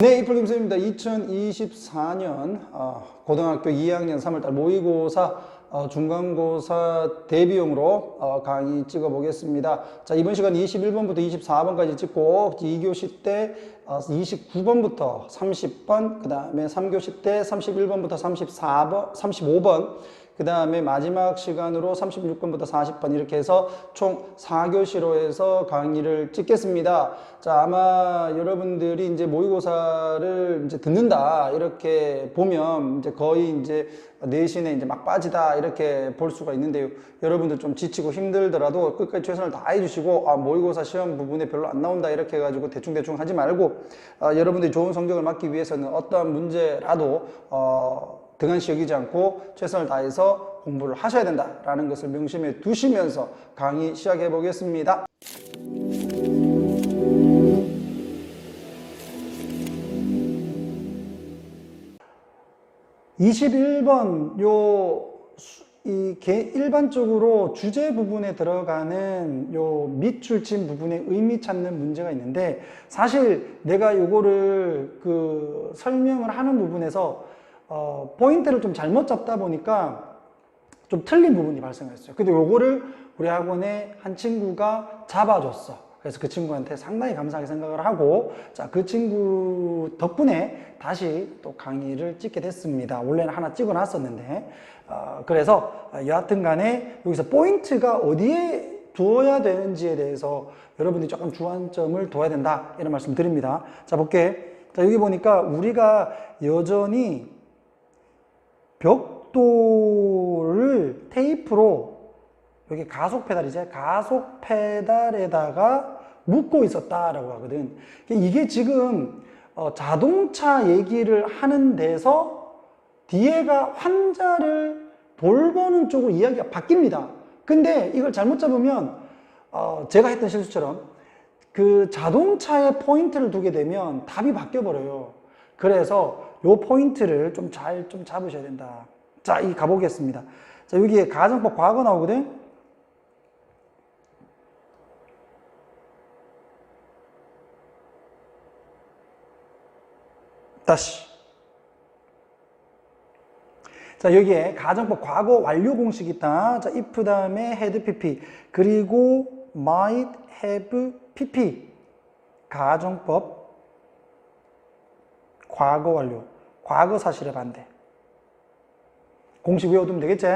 네, 이풀김쌤입니다. 2024년 고등학교 2학년 3월달 모의고사 중간고사 대비용으로 강의 찍어보겠습니다. 자, 이번 시간 21번부터 24번까지 찍고 2교시 때 29번부터 30번, 그 다음에 3교시 때 31번부터 34번, 35번, 그 다음에 마지막 시간으로 36번부터 40번 이렇게 해서 총 4교시로 해서 강의를 찍겠습니다. 자, 아마 여러분들이 이제 모의고사를 이제 듣는다 이렇게 보면 이제 거의 이제 내신에 이제 막 빠지다 이렇게 볼 수가 있는데요. 여러분들 좀 지치고 힘들더라도 끝까지 최선을 다해 주시고 모의고사 시험 부분에 별로 안 나온다 이렇게 해가지고 대충 하지 말고 여러분들이 좋은 성적을 받기 위해서는 어떠한 문제라도 등한시 여기지 않고 최선을 다해서 공부를 하셔야 된다라는 것을 명심해 두시면서 강의 시작해 보겠습니다. 21번 일반적으로 주제 부분에 들어가는 요 밑줄친 부분에 의미 찾는 문제가 있는데, 사실 내가 요거를 설명을 하는 부분에서 포인트를 좀 잘못 잡다 보니까 좀 틀린 부분이 발생했어요. 근데 요거를 우리 학원에 한 친구가 잡아줬어. 그래서 그 친구한테 상당히 감사하게 생각을 하고, 자, 그 친구 덕분에 다시 또 강의를 찍게 됐습니다. 원래는 하나 찍어 놨었는데, 그래서 여하튼 간에 여기서 포인트가 어디에 두어야 되는지에 대해서 여러분들이 조금 주안점을 둬야 된다, 이런 말씀 드립니다. 자, 볼게. 자, 여기 보니까 우리가 여전히 벽돌을 테이프로, 여기 가속 페달이죠. 가속 페달에다가 묶고 있었다라고 하거든. 이게 지금 자동차 얘기를 하는 데서 뒤에가 환자를 돌보는 쪽으로 이야기가 바뀝니다. 근데 이걸 잘못 잡으면 제가 했던 실수처럼 그 자동차에 포인트를 두게 되면 답이 바뀌어버려요. 그래서 요 포인트를 좀 잘 잡으셔야 된다. 자, 가보겠습니다. 자, 여기에 가정법 과거 나오거든. 다시. 자, 여기에 가정법 과거 완료 공식이 있다. 자, if 다음에 had pp 그리고 might have pp. 가정법 과거 완료, 과거 사실의 반대. 공식 외워두면 되겠지?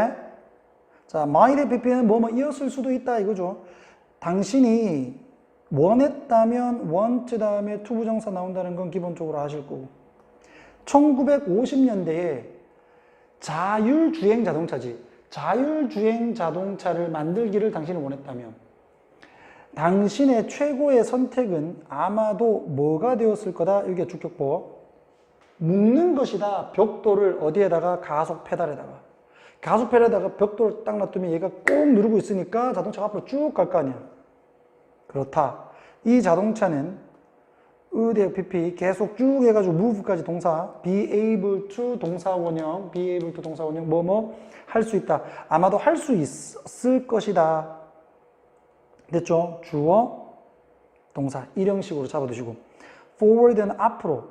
자, might have pp는 뭐이었을 수도 있다 이거죠. 당신이 원했다면 want 다음에 to 부정사 나온다는 건 기본적으로 아실 거고, 1950년대에 자율주행 자동차지. 자율주행 자동차를 만들기를 당신이 원했다면 당신의 최고의 선택은 아마도 뭐가 되었을 거다. 여기가 주격보. 묶는 것이다. 벽돌을 어디에다가? 가속 페달에다가. 가속 페달에다가 벽돌을 딱 놔두면 얘가 꼭 누르고 있으니까 자동차가 앞으로 쭉 갈 거 아니야. 그렇다. 이 자동차는 의대 pp 계속 쭉 해가지고 move까지 동사, be able to 동사 원형, be able to 동사 원형, 할 수 있다. 아마도 할 수 있을 것이다. 됐죠? 주어, 동사, 일형식으로 잡아두시고, forward는 앞으로.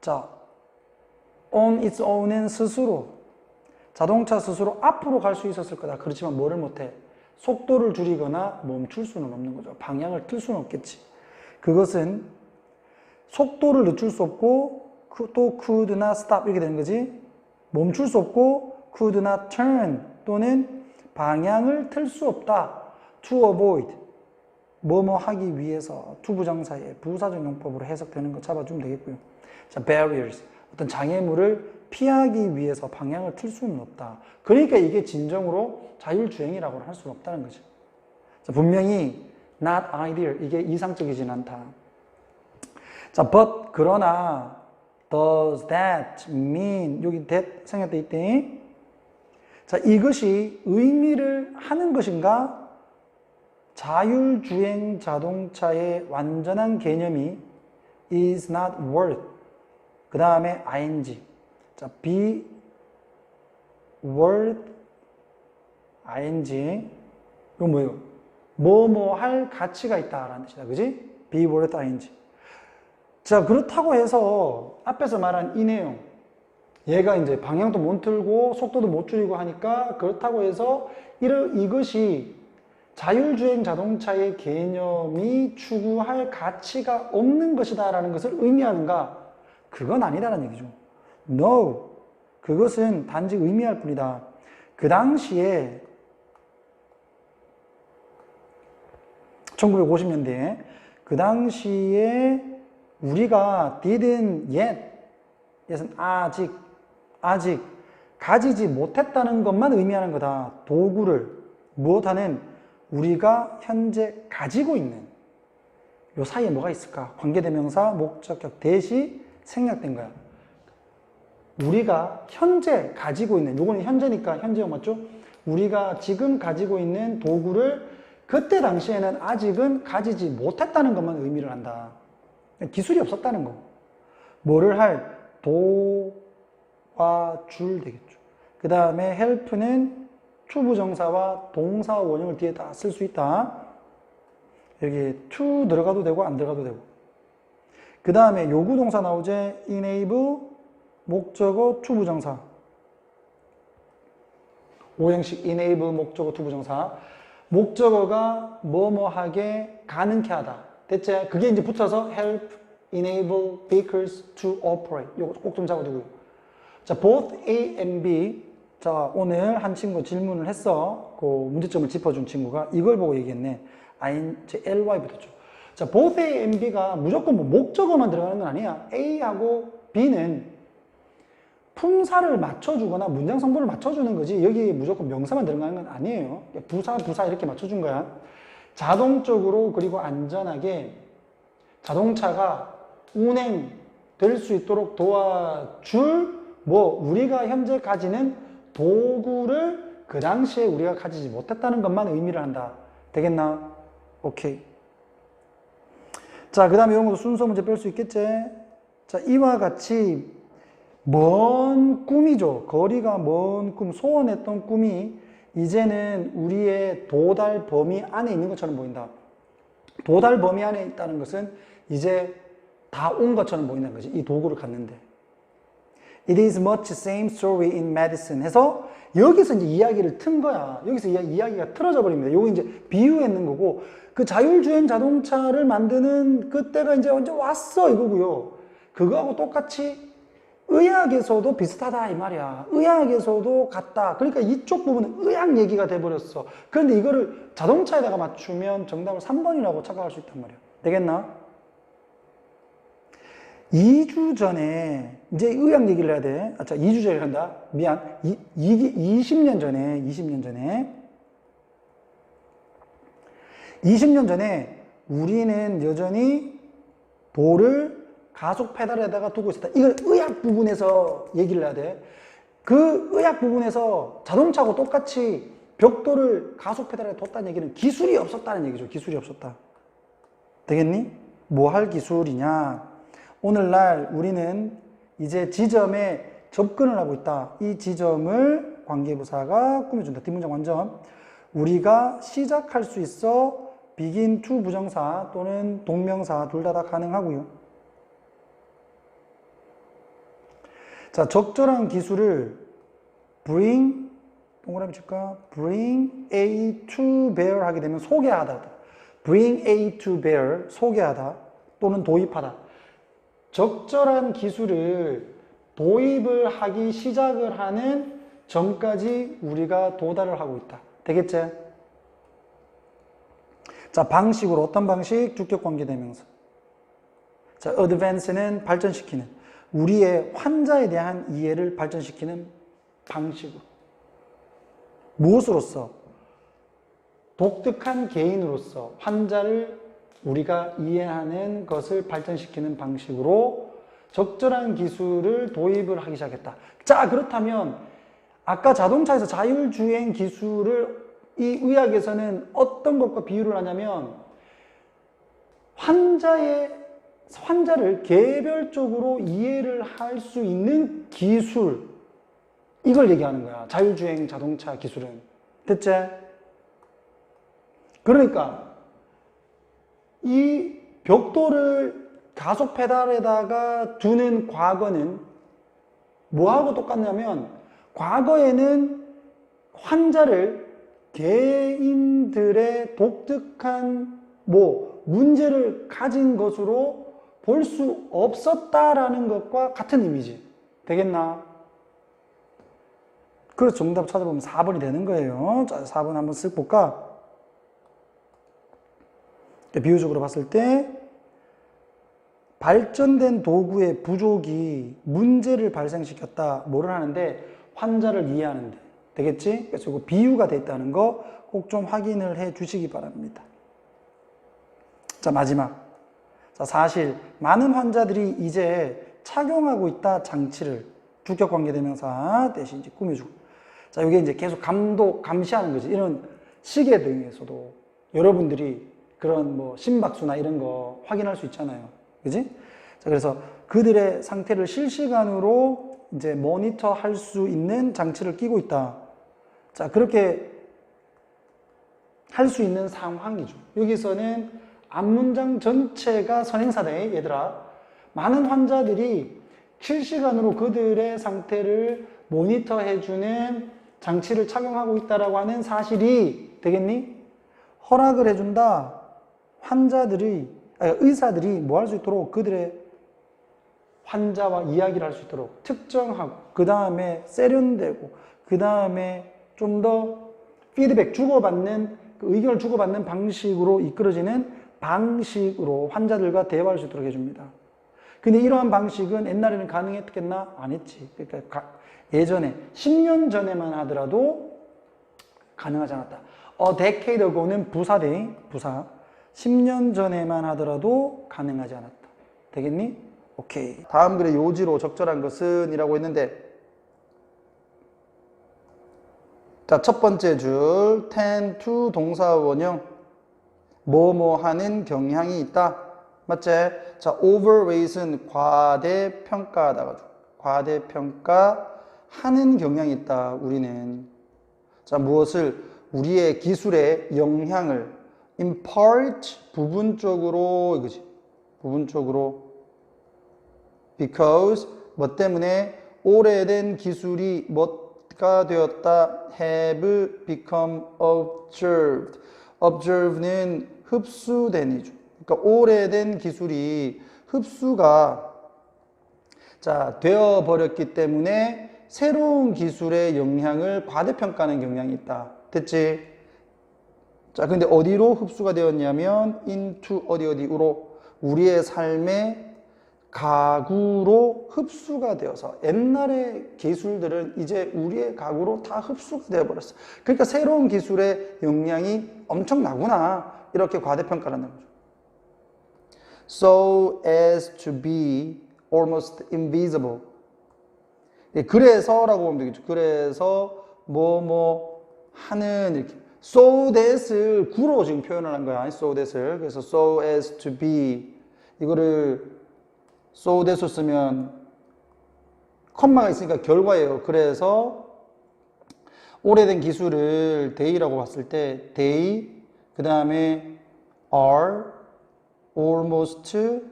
자, on its own은 스스로. 자동차 스스로 앞으로 갈 수 있었을 거다. 그렇지만 뭐를 못해? 속도를 줄이거나 멈출 수는 없는 거죠. 방향을 틀 수는 없겠지. 그것은 속도를 늦출 수 없고, 또 could not stop 이렇게 되는 거지. 멈출 수 없고, could not turn 또는 방향을 틀 수 없다. to avoid 하기 위해서 to 부정사의 부사적 용법으로 해석되는 거 잡아주면 되겠고요. 자, barriers 어떤 장애물을 피하기 위해서 방향을 틀 수는 없다. 그러니까 이게 진정으로 자율주행이라고는 할 수는 없다는 거죠. 자, 분명히 not ideal 이게 이상적이진 않다. 자, but 그러나 does that mean 여기 that 생략돼 있대. 자, 이것이 의미를 하는 것인가? 자율주행 자동차의 완전한 개념이 is not worth. 그 다음에 ing. 자, be worth ing. 이건 뭐예요? 할 가치가 있다라는 뜻이다. 그지? be worth ing. 자, 그렇다고 해서 앞에서 말한 이 내용, 얘가 이제 방향도 못 틀고 속도도 못 줄이고 하니까 그렇다고 해서 이것이 자율주행 자동차의 개념이 추구할 가치가 없는 것이다 라는 것을 의미하는가? 그건 아니다라는 얘기죠. No. 그것은 단지 의미할 뿐이다. 그 당시에 1950년대에 그 당시에 우리가 didn't yet, yet은 아직 가지지 못했다는 것만 의미하는 거다. 도구를 무엇하는 우리가 현재 가지고 있는 요 사이에 뭐가 있을까? 관계대명사, 목적격, 대시 생략된 거야. 우리가 현재 가지고 있는, 요거는 현재니까 현재형 맞죠? 우리가 지금 가지고 있는 도구를 그때 당시에는 아직은 가지지 못했다는 것만 의미를 한다. 기술이 없었다는 거. 뭐를 할? 도와줄 되겠죠. 그 다음에 help는 투부정사와 동사 원형을 뒤에 다 쓸 수 있다. 여기 to 들어가도 되고 안 들어가도 되고. 그 다음에 요구동사 나오지? enable 목적어 투부정사. 오형식 enable 목적어 투부정사. 목적어가 뭐뭐하게 가능케 하다. 됐지? 그게 이제 붙어서 help, enable vehicles to operate. 요거 꼭 좀 잡아두고요. 자, both A and B. 자, 오늘 한 친구 질문을 했어. 그 문제점을 짚어준 친구가 이걸 보고 얘기했네. ly 붙었죠. 자, both A and B가 무조건 뭐 목적어만 들어가는 건 아니야. A하고 B는 품사를 맞춰주거나 문장 성분을 맞춰주는 거지 여기 무조건 명사만 들어가는 건 아니에요. 부사 이렇게 맞춰준 거야. 자동적으로 그리고 안전하게 자동차가 운행될 수 있도록 도와줄 우리가 현재 가지는 도구를 그 당시에 우리가 가지지 못했다는 것만 의미를 한다. 되겠나? 오케이. 자, 그 다음에 이런 것도 순서 문제 뺄 수 있겠지? 자, 이와 같이 먼 꿈이죠. 거리가 먼 꿈, 소원했던 꿈이 이제는 우리의 도달 범위 안에 있는 것처럼 보인다. 도달 범위 안에 있다는 것은 이제 다 온 것처럼 보인다는 거지. 이 도구를 갖는데. It is much same story in medicine 해서 여기서 이제 이야기를 튼 거야. 여기서 이야기가 틀어져 버립니다. 요거 이제 비유했는 거고 그 자율주행 자동차를 만드는 그때가 이제 언제 왔어 이거고요. 그거하고 똑같이 의학에서도 비슷하다 이 말이야. 의학에서도 같다. 그러니까 이쪽 부분은 의학 얘기가 돼버렸어. 그런데 이거를 자동차에다가 맞추면 정답을 3번이라고 착각할 수 있단 말이야. 되겠나? 2주 전에 이제 의학 얘기를 해야 돼. 2주 전에 한다. 미안. 20년 전에 20년 전에 우리는 여전히 돌을 가속 페달에다가 두고 있었다. 이걸 의학 부분에서 얘기를 해야 돼. 그 의학 부분에서 자동차하고 똑같이 벽돌을 가속 페달에 뒀다는 얘기는 기술이 없었다는 얘기죠. 기술이 없었다. 되겠니? 뭐 할 기술이냐? 오늘날 우리는 이제 지점에 접근을 하고 있다. 이 지점을 관계부사가 꾸며준다. 뒷문장 완전. 우리가 시작할 수 있어 begin to 부정사 또는 동명사 둘 다 가능하고요. 자, 적절한 기술을 bring, 동그라미 칠까? bring A to bear 하게 되면 소개하다. bring A to bear, 소개하다 또는 도입하다. 적절한 기술을 도입을 하기 시작을 하는 점까지 우리가 도달을 하고 있다. 되겠지? 자, 방식으로 어떤 방식? 주격관계대명사. 자, advance는 발전시키는. 우리의 환자에 대한 이해를 발전시키는 방식으로. 무엇으로서? 독특한 개인으로서 환자를 우리가 이해하는 것을 발전시키는 방식으로 적절한 기술을 도입을 하기 시작했다. 자, 그렇다면 아까 자동차에서 자율주행 기술을 이 의학에서는 어떤 것과 비유를 하냐면 환자를 개별적으로 이해를 할 수 있는 기술, 이걸 얘기하는 거야. 자율주행 자동차 기술은. 됐지? 그러니까 이 벽돌을 가속 페달에다가 두는 과거는 뭐하고 똑같냐면 과거에는 환자를 개인들의 독특한 문제를 가진 것으로 볼 수 없었다라는 것과 같은 이미지. 되겠나? 그래서 정답 찾아보면 4번이 되는 거예요. 자, 4번 한번 쓱 볼까? 비유적으로 봤을 때 발전된 도구의 부족이 문제를 발생시켰다. 뭐를 하는데? 환자를 이해하는데. 되겠지? 그래서 그 비유가 됐다는 거 꼭 좀 확인을 해 주시기 바랍니다. 자, 마지막. 자, 사실 많은 환자들이 이제 착용하고 있다 장치를 주격관계대명사 대신 이제 꾸며주고. 자, 이게 이제 계속 감시하는 거지. 이런 시계 등에서도 여러분들이 그런 심박수나 이런 거 확인할 수 있잖아요. 그지? 자, 그래서 그들의 상태를 실시간으로 이제 모니터 할 수 있는 장치를 끼고 있다. 자, 그렇게 할 수 있는 상황이죠. 여기서는 앞문장 전체가 선행사대, 얘들아. 많은 환자들이 실시간으로 그들의 상태를 모니터해주는 장치를 착용하고 있다라고 하는 사실이 되겠니? 허락을 해준다. 의사들이 뭐 할 수 있도록 그들의 환자와 이야기를 할 수 있도록 특정하고, 그 다음에 세련되고, 그 다음에 좀 더 피드백 주고받는, 의견을 주고받는 방식으로 이끌어지는 방식으로 환자들과 대화할 수 있도록 해줍니다. 근데 이러한 방식은 옛날에는 가능했겠나? 안 했지. 그러니까 예전에 10년 전에만 하더라도 가능하지 않았다. A decade ago는 부사. 10년 전에만 하더라도 가능하지 않았다. 되겠니? 오케이. 다음 글의 요지로 적절한 것은 이라고 했는데, 자, 첫 번째 줄 tend to 동사 원형 뭐뭐 하는 경향이 있다. 맞지? 자, overweight은 과대평가하다. 과대평가하는 경향이 있다. 우리는. 자, 무엇을? 우리의 기술에 영향을 impart 부분적으로 이거지. 부분적으로. because 뭐 때문에 오래된 기술이 뭐가 되었다. have become observed. observe는 흡수된 이죠. 그러니까 오래된 기술이 흡수가 되어버렸기 때문에 새로운 기술의 영향을 과대평가하는 경향이 있다. 됐지? 자, 근데 어디로 흡수가 되었냐면 into 어디로? 우리의 삶의 가구로 흡수가 되어서 옛날의 기술들은 이제 우리의 가구로 다 흡수가 되어버렸어. 그러니까 새로운 기술의 영향이 엄청나구나. 이렇게 과대평가를 하는 거죠. So as to be almost invisible. 그래서라고 보면 되겠죠. 그래서 하는 이렇게. So that을 구로 지금 표현을 한 거야. So that을. 그래서 so as to be 이거를 so that을 쓰면 컴마가 있으니까 결과예요. 그래서 오래된 기술을 they라고 봤을 때 they 그 다음에 are almost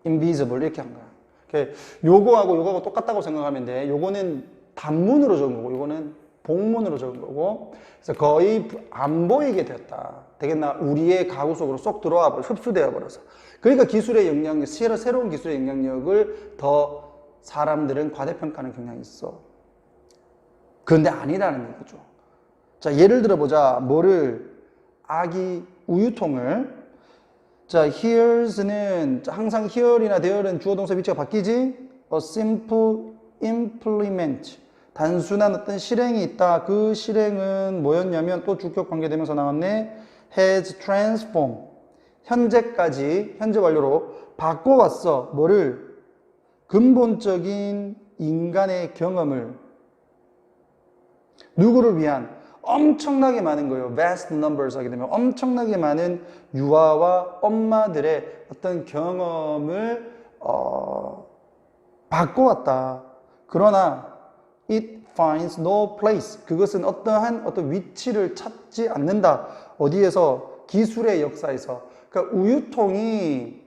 invisible 이렇게 한 거야. 요거하고 똑같다고 생각하면 돼. 요거는 단문으로 적은 거고 요거는 복문으로 적은 거고, 그래서 거의 안 보이게 되었다. 되겠나? 우리의 가구 속으로 쏙 들어와 버려, 흡수되어 버려서. 그러니까 기술의 영향력, 새로운 기술의 영향력을 더 사람들은 과대평가하는 경향이 있어. 그런데 아니다는 얘기죠. 자, 예를 들어보자. 아기 우유통을. 자, here's는 항상 here이나 there는 주어 동사 위치가 바뀌지? A simple implement. 단순한 어떤 실행이 있다. 그 실행은 뭐였냐면 또 주격 관계되면서 나왔네. has transformed. 현재까지 현재 완료로 바꿔왔어. 근본적인 인간의 경험을 누구를 위한? 엄청나게 많은 거예요. vast numbers 하게 되면 엄청나게 많은 유아와 엄마들의 어떤 경험을 바꿔왔다. 그러나 it finds no place. 그것은 어떤 위치를 찾지 않는다. 어디에서? 기술의 역사에서. 그러니까 우유통이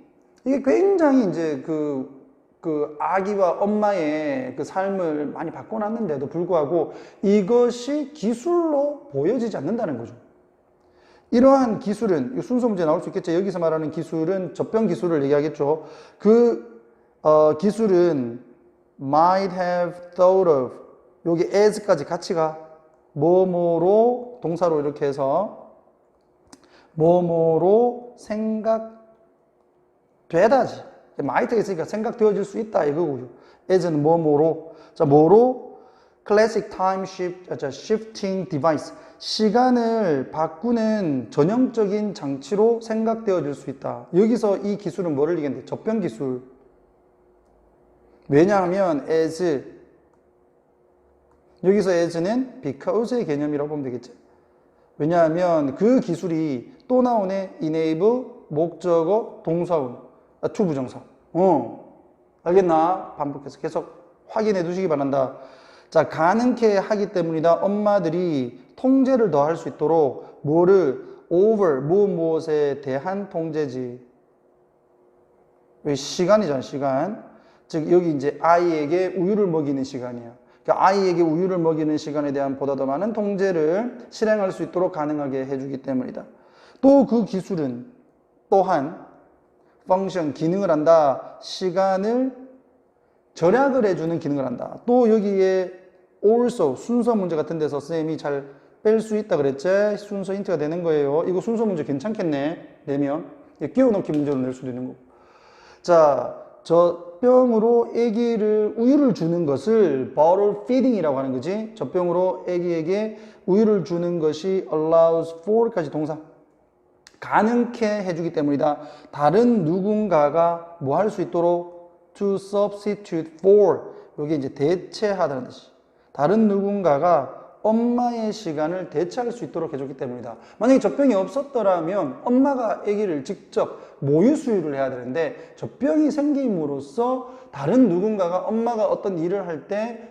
이게 굉장히 이제 그 아기와 엄마의 그 삶을 많이 바꿔놨는데도 불구하고 이것이 기술로 보여지지 않는다는 거죠. 이러한 기술은, 순서 문제 나올 수 있겠죠. 여기서 말하는 기술은 젖병 기술을 얘기하겠죠. 기술은 might have thought of, 여기 as까지 같이 가. 뭐뭐로, 동사로 이렇게 해서 뭐뭐로 생각되다지. might가 있으니까 생각되어질 수 있다 이거고요. as는 뭐뭐로. 자, 뭐로? classic time shifting device. 시간을 바꾸는 전형적인 장치로 생각되어질 수 있다. 여기서 이 기술은 뭐를 얘기하는데? 젖병 기술. 왜냐하면 as, 여기서 as는 because의 개념이라고 보면 되겠지. 왜냐하면 그 기술이 또 나오네. enable, 목적어, 동사원, to 부정사. 알겠나? 반복해서 계속 확인해 두시기 바란다. 자, 가능케 하기 때문이다. 엄마들이 통제를 더 할 수 있도록 뭐를 over, 무엇에 대한 통제지. 왜? 시간이잖아, 시간. 즉 여기 이제 아이에게 우유를 먹이는 시간이야. 그러니까 아이에게 우유를 먹이는 시간에 대한 보다 더 많은 통제를 실행할 수 있도록 가능하게 해주기 때문이다. 또 그 기술은 또한 펑션, 기능을 한다. 시간을 절약을 해주는 기능을 한다. 또 여기에 also, 순서 문제 같은 데서 쌤이 잘 뺄 수 있다 그랬지? 순서 힌트가 되는 거예요. 이거 순서 문제 괜찮겠네. 내면. 끼워넣기 문제로 낼 수도 있는 거고. 자, 젖병으로 아기를 우유를 주는 것을 bottle feeding이라고 하는 거지. 젖병으로 아기에게 우유를 주는 것이 allows for까지 동사. 가능케 해주기 때문이다. 다른 누군가가 뭐 할 수 있도록 to substitute for. 여기 이제 대체하다는 뜻이. 다른 누군가가 엄마의 시간을 대체할 수 있도록 해줬기 때문이다. 만약에 젖병이 없었더라면 엄마가 아기를 직접 모유 수유를 해야 되는데 젖병이 생김으로써 다른 누군가가 엄마가 어떤 일을 할 때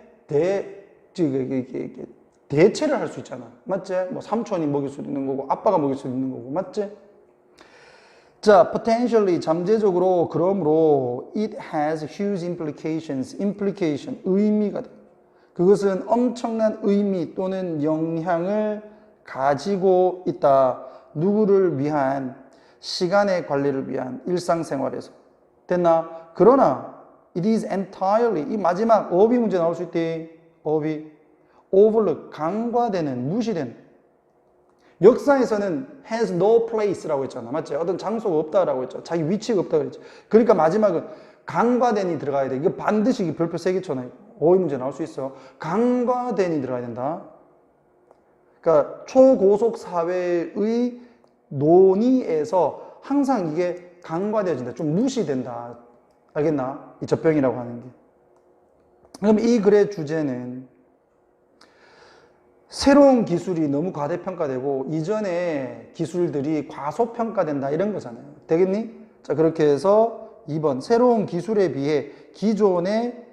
대체를 할 수 있잖아. 맞지? 뭐 삼촌이 먹일 수 있는 거고 아빠가 먹일 수 있는 거고. 맞지? 자, potentially, 잠재적으로, 그러므로 it has huge implications, implication, 의미가 돼. 그것은 엄청난 의미 또는 영향을 가지고 있다. 누구를 위한? 시간의 관리를 위한 일상생활에서. 됐나? 그러나 it is entirely, 이 마지막 어휘 문제 나올 수 있대. 어휘. overlook, 간과되는, 무시된. 역사에서는 has no place라고 했잖아. 맞지? 어떤 장소가 없다라고 했죠. 자기 위치가 없다 그랬죠. 그러니까 마지막은 간과된이 들어가야 돼. 이거 반드시 별표 3개 쳐놔요. 어휘 문제 나올 수 있어. 간과된이 들어가야 된다. 그러니까 초고속 사회의 논의에서 항상 이게 간과되어진다. 좀 무시된다. 알겠나? 이 젖병이라고 하는 게. 그럼 이 글의 주제는 새로운 기술이 너무 과대평가되고 이전의 기술들이 과소평가된다 이런 거잖아요. 되겠니? 자, 그렇게 해서 2번 새로운 기술에 비해 기존의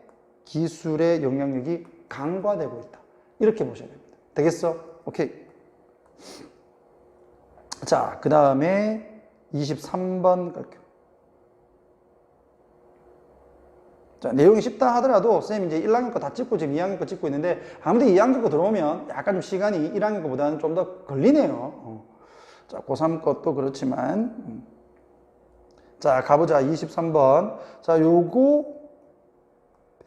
기술의 영향력이 강화되고 있다. 이렇게 보셔야 됩니다. 되겠어? 오케이. 자, 그 다음에 23번 갈게요. 자, 내용이 쉽다 하더라도 쌤 이제 1학년 거 다 찍고 지금 2학년 거 찍고 있는데 아무튼 2학년 거 들어오면 약간 좀 시간이 1학년 거보다는 좀 더 걸리네요. 자, 고3 것도 그렇지만 자, 가보자. 23번. 자, 요거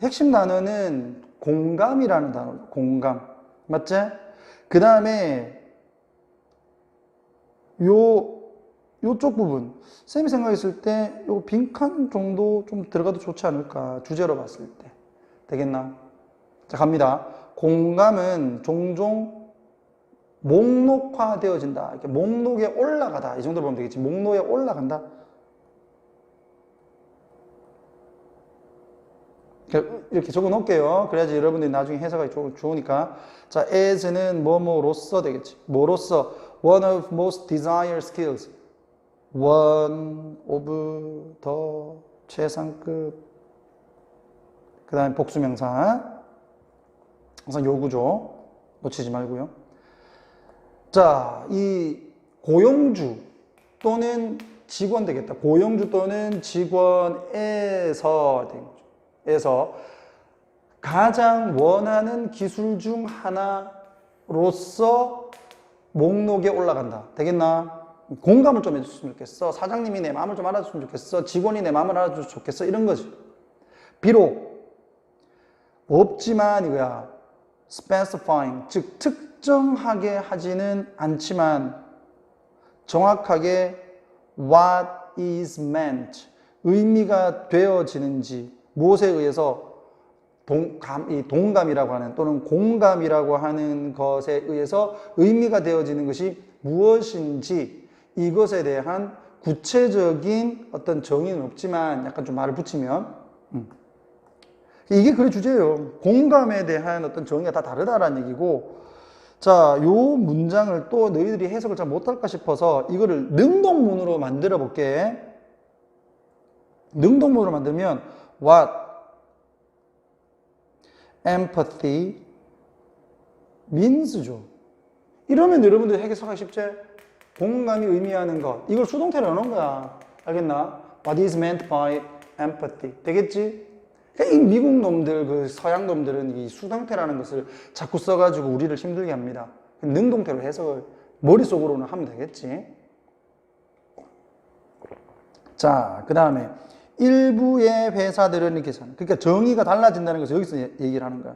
핵심 단어는 공감이라는 단어죠. 공감. 맞지? 그 다음에 요쪽 부분 쌤이 생각했을 때 요 빈칸 정도 좀 들어가도 좋지 않을까 주제로 봤을 때 되겠나? 자, 갑니다. 공감은 종종 목록화되어진다. 이렇게 목록에 올라가다 이 정도로 보면 되겠지. 목록에 올라간다. 이렇게 적어 놓을게요. 그래야지 여러분들이 나중에 해석하기 좋으니까. 자, as는 뭐뭐로서 되겠지. 뭐로서 one of most desired skills. one of the 최상급. 그 다음에 복수명사. 항상 요구죠. 놓치지 말고요. 자, 이 고용주 또는 직원 되겠다. 고용주 또는 직원에서 되는 거죠. 에서 가장 원하는 기술 중 하나로서 목록에 올라간다. 되겠나? 공감을 좀 해줬으면 좋겠어. 사장님이 내 마음을 좀 알아줬으면 좋겠어. 직원이 내 마음을 알아줬으면 좋겠어. 이런 거지. 비록 없지만 이거야. specifying, 즉 특정하게 하지는 않지만 정확하게 what is meant, 의미가 되어지는지 무엇에 의해서 이 동감이라고 하는 또는 공감이라고 하는 것에 의해서 의미가 되어지는 것이 무엇인지 이것에 대한 구체적인 어떤 정의는 없지만 약간 좀 말을 붙이면 이게 그 주제예요. 공감에 대한 어떤 정의가 다 다르다라는 얘기고, 자, 요 문장을 또 너희들이 해석을 잘 못할까 싶어서 이거를 능동문으로 만들어 볼게. 능동문으로 만들면 what empathy means죠. 이러면 여러분들 해석하기 쉽지? 공감이 의미하는 것. 이걸 수동태로 넣는 거야. 알겠나? What is meant by empathy. 되겠지? 이 미국 놈들, 그 서양 놈들은 이 수동태라는 것을 자꾸 써가지고 우리를 힘들게 합니다. 능동태로 해석을 머릿속으로는 하면 되겠지. 자, 그 다음에 일부의 회사들은 이렇게 하는. 그러니까 정의가 달라진다는 것을 여기서 얘기를 하는 거야.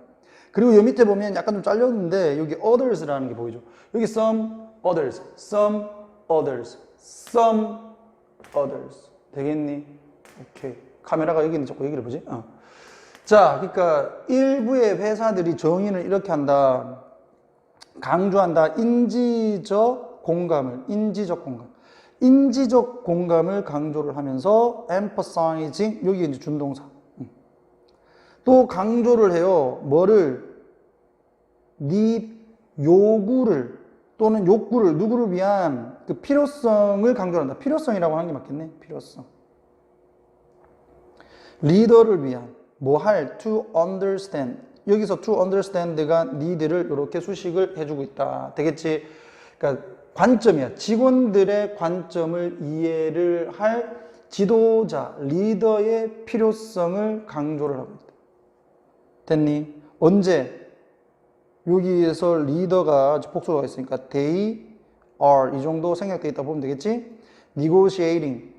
그리고 여 밑에 보면 약간 좀 잘렸는데 여기 others라는 게 보이죠. 여기 some others, some others, some others. 되겠니? 오케이. 카메라가 여기 있는데 자꾸 얘기를 보지? 자, 그러니까 일부의 회사들이 정의를 이렇게 한다. 강조한다. 인지적 공감을, 인지적 공감. 인지적 공감을 강조를 하면서 emphasizing, 여기 이제 준동사. 또 강조를 해요. 뭐를? need, 요구를 또는 욕구를 누구를 위한 그 필요성을 강조한다. 필요성이라고 하는 게 맞겠네. 필요성. 리더를 위한 뭐 할, to understand. 여기서 to understand가 need를 이렇게 수식을 해주고 있다. 되겠지? 그러니까 관점이야. 직원들의 관점을 이해를 할 지도자, 리더의 필요성을 강조를 하고 있다. 됐니? 언제? 여기에서 리더가 복수가 있으니까 they are 이 정도 생략되어 있다 보면 되겠지? negotiating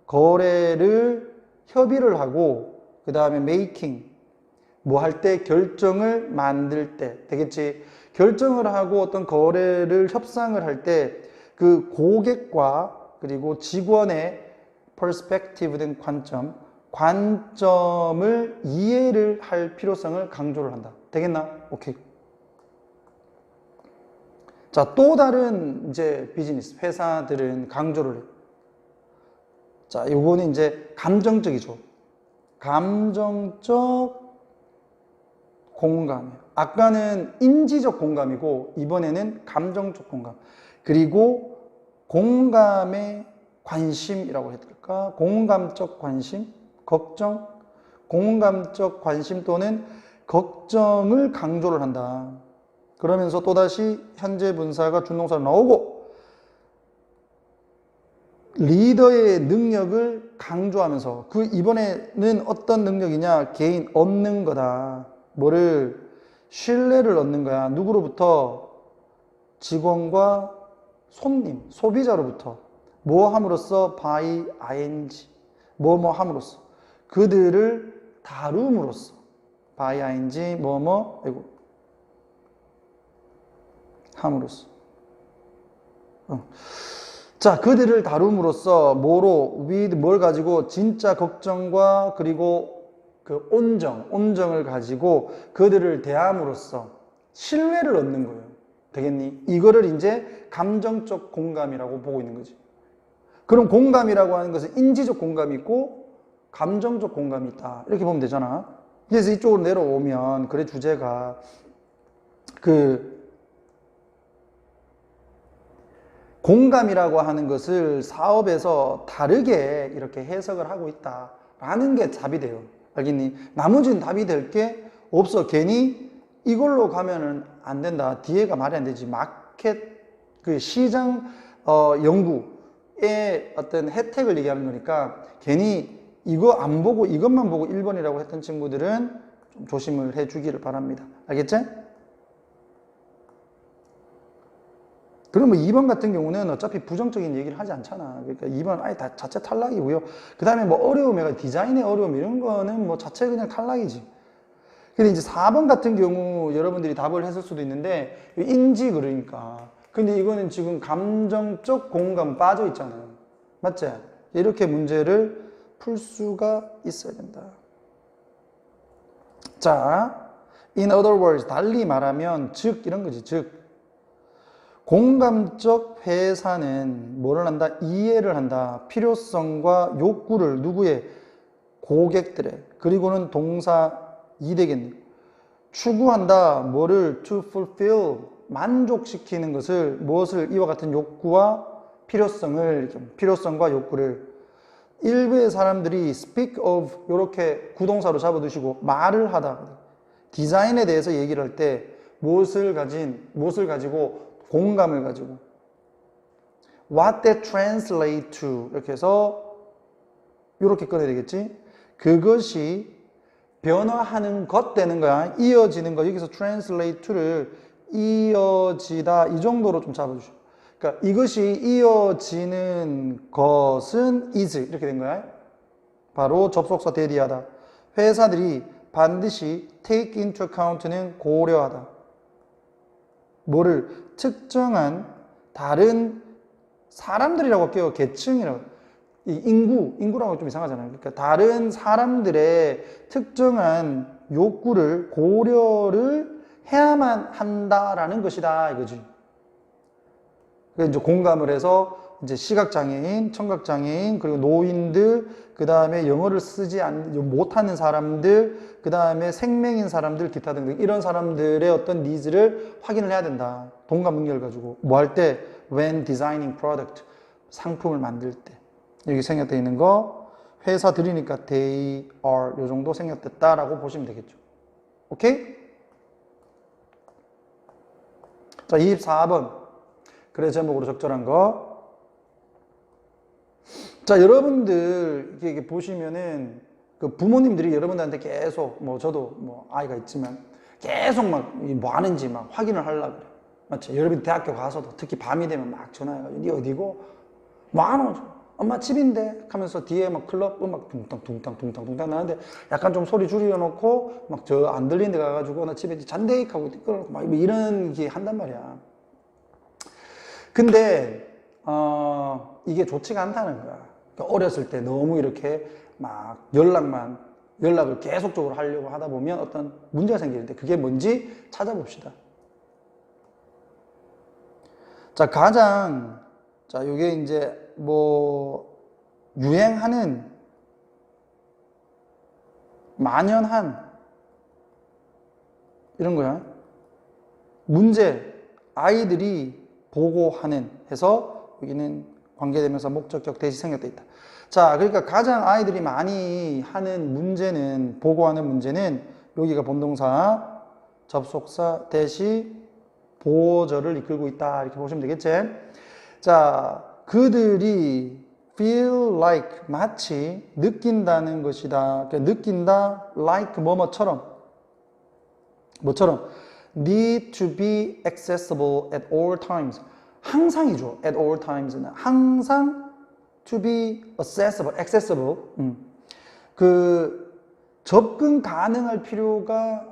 거래를 협의를 하고 그 다음에 making 뭐 할 때 결정을 만들 때 되겠지. 결정을 하고 어떤 거래를 협상을 할 때 그 고객과 그리고 직원의 perspective 된 관점을 이해를 할 필요성을 강조를 한다. 되겠나? 오케이. 자, 또 다른 이제 비즈니스 회사들은 강조를 해. 자, 요거는 이제 감정적이죠. 감정적 공감이에요. 아까는 인지적 공감이고 이번에는 감정적 공감. 그리고 공감의 관심이라고 해야 될까? 공감적 관심, 걱정, 공감적 관심 또는 걱정을 강조를 한다. 그러면서 또다시 현재 분사가 준동사로 나오고 리더의 능력을 강조하면서 그 이번에는 어떤 능력이냐? 개인 얻는 거다. 뭐를? 신뢰를 얻는 거야. 누구로부터? 직원과 손님, 소비자로부터. 뭐 함으로써? by ing. 뭐뭐 함으로써. 그들을 다룸으로써. by ing 뭐뭐 아이고 함으로써. 자, 그들을 다룸으로써 뭐로? with 뭘 가지고? 진짜 걱정과 그리고 그 온정을 가지고 그들을 대함으로써 신뢰를 얻는 거예요. 되겠니? 이거를 이제 감정적 공감이라고 보고 있는 거지. 그럼 공감이라고 하는 것은 인지적 공감이 있고 감정적 공감이 있다. 이렇게 보면 되잖아. 그래서 이쪽으로 내려오면 그래 주제가 그 공감이라고 하는 것을 사업에서 다르게 이렇게 해석을 하고 있다라는 게 답이 돼요. 알겠니? 나머지는 답이 될 게 없어. 괜히 이걸로 가면은 안 된다. 뒤에가 말이 안 되지. 마켓, 그 시장 연구, 어떤 혜택을 얘기하는 거니까 괜히 이거 안 보고 이것만 보고 1번이라고 했던 친구들은 좀 조심을 해주기를 바랍니다. 알겠지? 그러면 2번 같은 경우는 어차피 부정적인 얘기를 하지 않잖아. 그러니까 2번 아예 다 자체 탈락이고요. 그 다음에 뭐 어려움, 디자인의 어려움 이런 거는 뭐 자체 그냥 탈락이지. 근데 이제 4번 같은 경우 여러분들이 답을 했을 수도 있는데 인지 그러니까. 근데 이거는 지금 감정적 공감 빠져 있잖아요. 맞지? 이렇게 문제를 풀 수가 있어야 된다. 자, in other words, 달리 말하면 즉 이런 거지. 즉 공감적 회사는 뭐를 한다? 이해를 한다. 필요성과 욕구를 누구의? 고객들의. 그리고는 동사 이 되겠네. 추구한다. 뭐를? to fulfill. 만족시키는 것을, 무엇을? 이와 같은 욕구와 필요성을, 필요성과 욕구를. 일부의 사람들이 speak of 이렇게 구동사로 잡아두시고 말을 하다. 디자인에 대해서 얘기를 할 때 무엇을 가지고 공감을 가지고 what that translate to 이렇게 해서 이렇게 꺼내야 되겠지. 그것이 변화하는 것 되는 거야. 이어지는 거. 여기서 translate to를 이어지다 이 정도로 좀 잡아주죠. 그러니까 이것이 이어지는 것은 is 이렇게 된 거야. 바로 접속사 대리하다. 회사들이 반드시 take into account는 고려하다. 뭐를? 특정한 다른 사람들이라고 할게요. 계층이라고. 이 인구라고 좀 이상하잖아요. 그러니까 다른 사람들의 특정한 욕구를 고려를 해야만 한다라는 것이다 이거지. 그래서 이제 공감을 해서 이제 시각장애인, 청각장애인, 그리고 노인들, 그 다음에 영어를 쓰지 못하는 사람들, 그 다음에 생맹인 사람들, 기타 등등 이런 사람들의 어떤 니즈를 확인을 해야 된다. 동감 능력을 가지고 뭐 할 때? when designing product, 상품을 만들 때. 여기 생략되어 있는 거 회사들이니까 they are 요 정도 생략됐다라고 보시면 되겠죠. 오케이? 자, 24번. 그래 제목으로 적절한 거. 자, 여러분들 이게 보시면은 그 부모님들이 여러분들한테 계속 뭐 저도 뭐 아이가 있지만 계속 막 뭐 하는지 막 확인을 하려고 그래. 맞지? 여러분 대학교 가서도 특히 밤이 되면 막 전화해가지고 니 어디고? 뭐 안 오죠? 엄마 집인데 하면서 뒤에 막 클럽 음악 둥탕 나는데 약간 좀 소리 줄여놓고 막 저 안 들리는 데 가가지고 나 집에 잔데익 하고 끌어놓고 막 이런 게 한단 말이야. 근데 이게 좋지가 않다는 거야. 그러니까 어렸을 때 너무 이렇게 막 연락을 계속적으로 하려고 하다 보면 어떤 문제가 생기는데 그게 뭔지 찾아봅시다. 자, 자, 요게 이제 뭐 유행하는 만연한 이런 거야. 문제 아이들이 보고하는 해서 여기는 관계대명사 목적격 대시 생략되어 있다. 자, 그러니까 가장 아이들이 많이 하는 문제는 보고하는 문제는 여기가 본동사 접속사 대시 보어절을 이끌고 있다 이렇게 보시면 되겠지. 자, 그들이 feel like 마치 느낀다는 것이다. 그러니까 느낀다 like 뭐뭐처럼 need to be accessible at all times. 항상이죠. at all times는 항상 to be accessible. 그 접근 가능할 필요가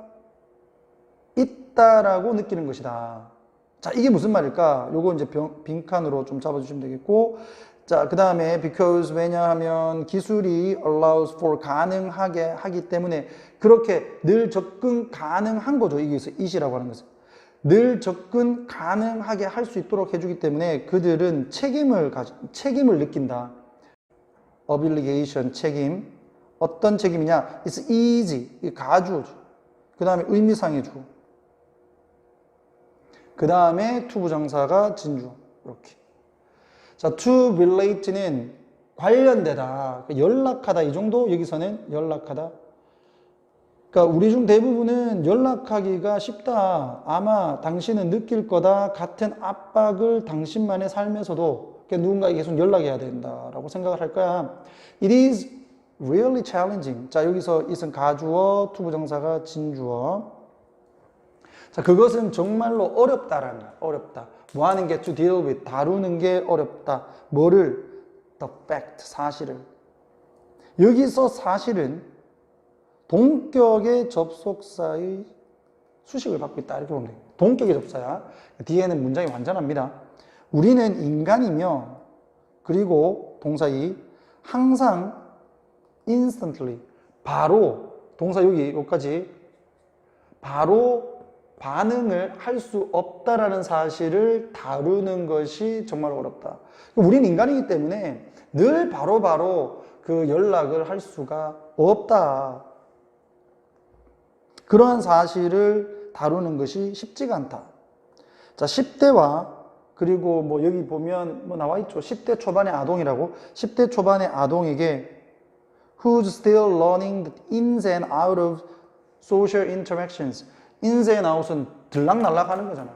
있다라고 느끼는 것이다. 자, 이게 무슨 말일까? 요거 이제 빈칸으로 좀 잡아주시면 되겠고, 자, 그 다음에 because 왜냐하면 기술이 allows for 가능하게 하기 때문에 그렇게 늘 접근 가능한 거죠. 이게 it이라고 하는 것은 늘 접근 가능하게 할 수 있도록 해주기 때문에 그들은 책임을 느낀다. obligation 책임. 어떤 책임이냐? It's easy. 가주어죠. 그 다음에 의미상해주고. 그 다음에 to 부정사가 진주. 이렇게. 자, to relate는 관련되다. 연락하다. 이 정도 여기서는 연락하다. 그러니까 우리 중 대부분은 연락하기가 쉽다. 아마 당신은 느낄 거다. 같은 압박을 당신만의 삶에서도 누군가에게 계속 연락해야 된다라고 생각을 할 거야. It is really challenging. 자, 여기서 it은 가주어, 투부정사가 진주어. 자, 그것은 정말로 어렵다라는 거야. 어렵다. 뭐 하는 게 to deal with, 다루는 게 어렵다. 뭐를? The fact, 사실을. 여기서 사실은 동격의 접속사의 수식을 받고 있다. 이렇게 보면 돼요. 동격의 접사야. 뒤에는 문장이 완전합니다. 우리는 인간이며, 그리고 동사이 항상 instantly, 바로, 동사 여기까지, 바로 반응을 할 수 없다라는 사실을 다루는 것이 정말 어렵다. 우린 인간이기 때문에 늘 바로바로 그 연락을 할 수가 없다. 그러한 사실을 다루는 것이 쉽지가 않다. 자, 10대와 그리고 뭐 여기 보면 뭐 나와 있죠. 10대 초반의 아동이라고. 10대 초반의 아동에게 who's still learning the ins and out of social interactions. ins and out은 들락날락 하는 거잖아.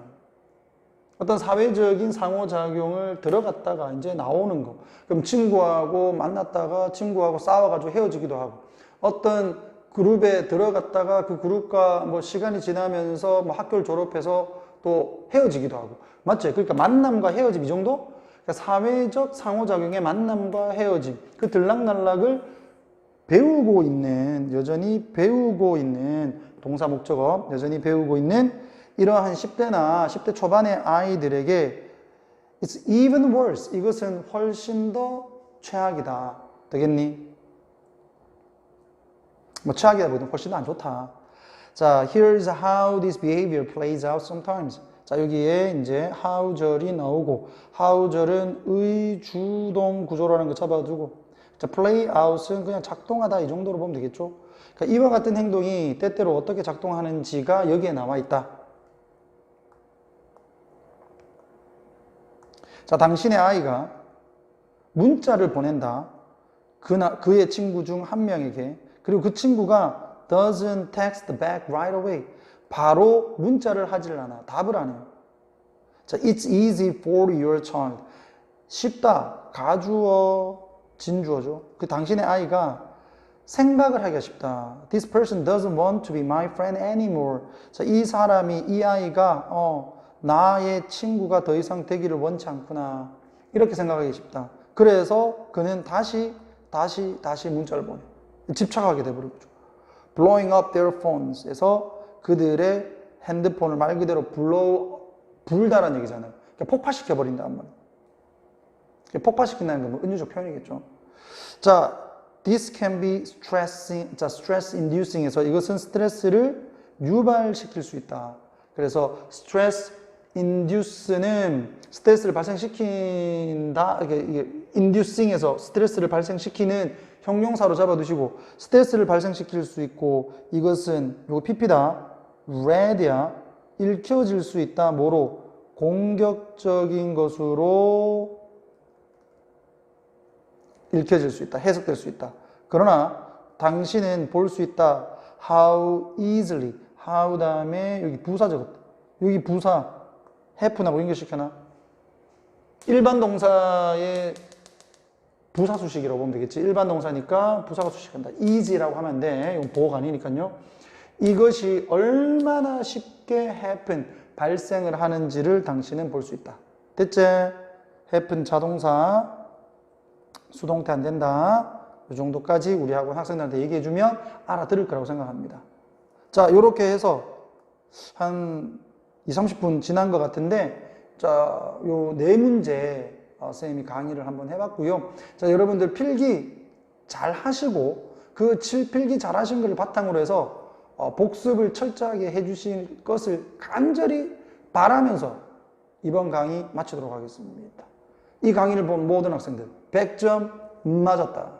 어떤 사회적인 상호작용을 들어갔다가 이제 나오는 거. 그럼 친구하고 만났다가 친구하고 싸워가지고 헤어지기도 하고, 어떤 그룹에 들어갔다가 그 그룹과 뭐 시간이 지나면서 뭐 학교를 졸업해서 또 헤어지기도 하고. 맞지? 그러니까 만남과 헤어짐 이 정도? 그러니까 사회적 상호작용의 만남과 헤어짐. 그 들락날락을 배우고 있는, 여전히 배우고 있는 동사 목적어, 여전히 배우고 있는 이러한 10대나 10대 초반의 아이들에게 It's even worse. 이것은 훨씬 더 최악이다. 되겠니? 뭐 최악이다 보기는 훨씬 더 안 좋다. 자, here's how this behavior plays out sometimes. 자, 여기에 이제 how절이 나오고, how절은 의주동 구조라는 거 잡아두고, 자, play out은 그냥 작동하다 이 정도로 보면 되겠죠. 그러니까 이와 같은 행동이 때때로 어떻게 작동하는지가 여기에 나와 있다. 자, 당신의 아이가 문자를 보낸다. 그의 친구 중 한 명에게. 그리고 그 친구가 doesn't text back right away. 바로 문자를 하질 않아. 답을 안 해요. 자, it's easy for your child. 쉽다. 가주어, 진주어죠. 그 당신의 아이가 생각을 하기가 쉽다. This person doesn't want to be my friend anymore. 자, 이 사람이, 이 아이가 나의 친구가 더 이상 되기를 원치 않구나. 이렇게 생각하기 쉽다. 그래서 그는 다시 문자를 보내. 집착하게 돼버리죠. Blowing up their phones. 에서 그들의 핸드폰을 말 그대로 불다란 얘기잖아요. 그러니까 폭파시켜버린단 말이에요. 폭파시킨다는 건 은유적 표현이겠죠. 자, this can be stressing, 자, stress inducing에서 이것은 스트레스를 유발시킬 수 있다. 그래서 stress induce는 스트레스를 발생시킨다. 이게 inducing에서 스트레스를 발생시키는 형용사로 잡아두시고, 스트레스를 발생시킬 수 있고, 이것은 이거 PP다. read야. 읽혀질 수 있다. 뭐로? 공격적인 것으로 읽혀질 수 있다. 해석될 수 있다. 그러나 당신은 볼 수 있다. how easily. how 다음에 여기 부사 적었다. 여기 부사 have하고 연결시켜놔. 일반 동사의 부사 수식이라고 보면 되겠지. 일반 동사니까 부사가 수식한다. easy라고 하면 안 돼. 이건 보호가 아니니까요. 이것이 얼마나 쉽게 happen, 발생을 하는지를 당신은 볼 수 있다. 됐지? happen 자동사, 수동태 안 된다. 이 정도까지 우리 학원 학생들한테 얘기해주면 알아들을 거라고 생각합니다. 자, 요렇게 해서 한 20-30분 지난 것 같은데, 자, 요 네 문제 선생님이 강의를 한번 해봤고요. 자, 여러분들 필기 잘 하시고, 그 필기 잘 하신 것을 바탕으로 해서 복습을 철저하게 해주실 것을 간절히 바라면서 이번 강의 마치도록 하겠습니다. 이 강의를 본 모든 학생들 100점 맞았다.